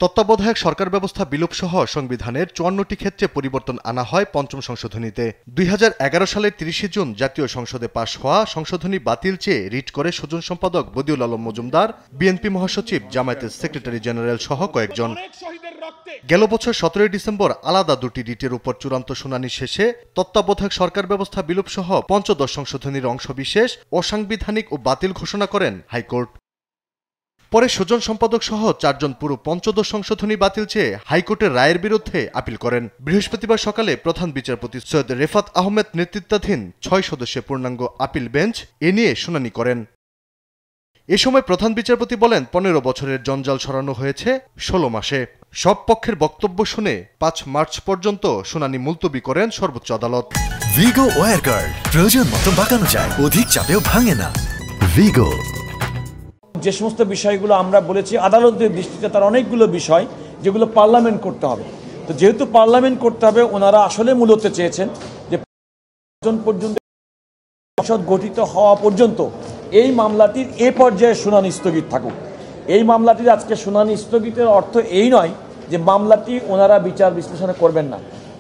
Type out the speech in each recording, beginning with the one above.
তত্ত্বাবধায়ক সরকার ব্যবস্থা বিলোপ সহ সংবিধানের ৫৪টি ক্ষেত্রে পরিবর্তন আনা হয় পঞ্চম সংশোধনীতে। ২০১১ সালের ৩০ জুন জাতীয় সংসদে পাশ হওয়া সংশোধনী বাতিল চেয়ে রিট করে সুজন সম্পাদক বদিউল আলম মজুমদার, বিএনপি মহাসচিব, জামায়াতের সেক্রেটারি জেনারেল সহ কয়েকজন। গেল বছর ১৭ ডিসেম্বর আলাদা দুটি রিটের উপর চূড়ান্ত শুনানি শেষে তত্ত্বাবধায়ক সরকার ব্যবস্থা বিলোপ সহ পঞ্চদশ সংশোধনীর অংশবিশেষ অসাংবিধানিক ও বাতিল ঘোষণা করেন হাইকোর্ট। পরে সুজন সম্পাদক সহ ৪ জন পুরো পঞ্চদশ সংশোধনী বাতিল চেয়ে হাইকোর্টের রায়ের বিরুদ্ধে আপিল করেন। বৃহস্পতিবার সকালে প্রধান বিচারপতি সৈয়দ রেফাত আহমেদ নেতৃত্বাধীন ৬ সদস্যের পূর্ণাঙ্গ আপিল বেঞ্চ এ নিয়ে শুনানি করেন। এ সময় প্রধান বিচারপতি বলেন, ১৫ বছরের জঞ্জাল সরানো হয়েছে ১৬ মাসে। সব পক্ষের বক্তব্য শুনে ৫ মার্চ পর্যন্ত শুনানি মুলতবি করেন সর্বোচ্চ আদালত। ভিগো ওয়্যার গার্ড প্রয়োজন মতো বাঁকানো যায়, অধিক চাপেও ভাঙে না। ভিগো। যে সমস্ত বিষয়গুলো আমরা বলেছি আদালতের দৃষ্টিতে তার অনেকগুলো বিষয় যেগুলো পার্লামেন্ট করতে হবে। তো যেহেতু পার্লামেন্ট করতে হবে, ওনারা আসলে মূলত চেয়েছেন যে পর্যন্ত সংসদ গঠিত হওয়া পর্যন্ত এই মামলাটির এ পর্যায়ে শুনানি স্থগিত থাকুক। এই মামলাটির আজকে শুনানি স্থগিতের অর্থ এই নয় যে মামলাটি ওনারা বিচার বিশ্লেষণ করবেন না।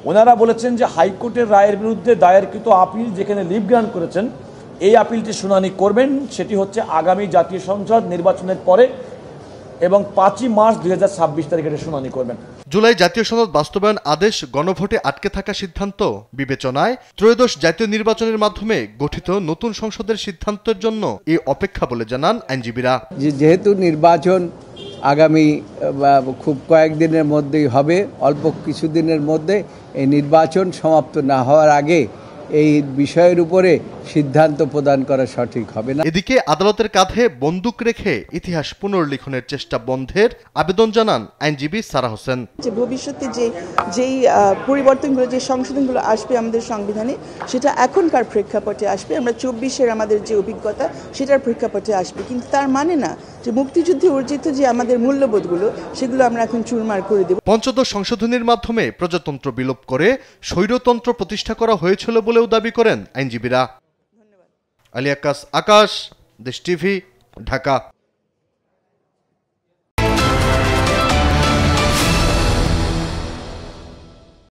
ওনারা বলেছেন যে হাইকোর্টের রায়ের বিরুদ্ধে দায়েরকৃত আপিল যেখানে লিভ গ্রান্ট করেছেন, এই আপিলটি শুনানি করবেন। সেটি হচ্ছে আগামী জাতীয় সংসদ নির্বাচনের পরে এবং ৫ই মার্চ ২০২৬ তারিখে শুনানি করবেন। জুলাই জাতীয় সংসদ বাস্তবায়ন আদেশ গণভোটে আটকে থাকা সিদ্ধান্ত বিবেচনায় ত্রয়োদশ জাতীয় নির্বাচনের মাধ্যমে গঠিত নতুন সংসদের সিদ্ধান্তের জন্য এই অপেক্ষা বলে জানান আইনজীবীরা। যেহেতু নির্বাচন আগামী খুব কয়েকদিনের মধ্যেই হবে, অল্প কিছুদিনের মধ্যে এই নির্বাচন সমাপ্ত না হওয়ার আগে এই বিষয়ের উপরে সিদ্ধান্ত প্রদান করা সঠিক হবে না। এদিকে আদালতের কাঁধে বন্দুক রেখে ইতিহাস পুনর্লিখনের চেষ্টা বন্ধের আবেদন জানান আইনজীবী সারা হোসেন। যে ভবিষ্যতে যেই পরিবর্তনগুলো, যে সংশোধনগুলো আসবে আমাদের সংবিধানে, সেটা এখনকার প্রেক্ষাপটে আসবে। আমরা ২৪-এর আমাদের যে অভিজ্ঞতা সেটার প্রেক্ষাপটে আসবে, কিন্তু তার মানে না যে মুক্তিযুদ্ধে অর্জিত যে আমাদের মূল্যবোধগুলো সেগুলো আমরা এখন চুরমার করে দেব। পঞ্চদশ সংশোধনীর মাধ্যমে প্রজাতন্ত্র বিলোপ করে স্বৈরতন্ত্র প্রতিষ্ঠা করা হয়েছিল বলেও দাবি করেন আইনজীবীরা। আলী আকাশ, দেশ টিভি, ঢাকা।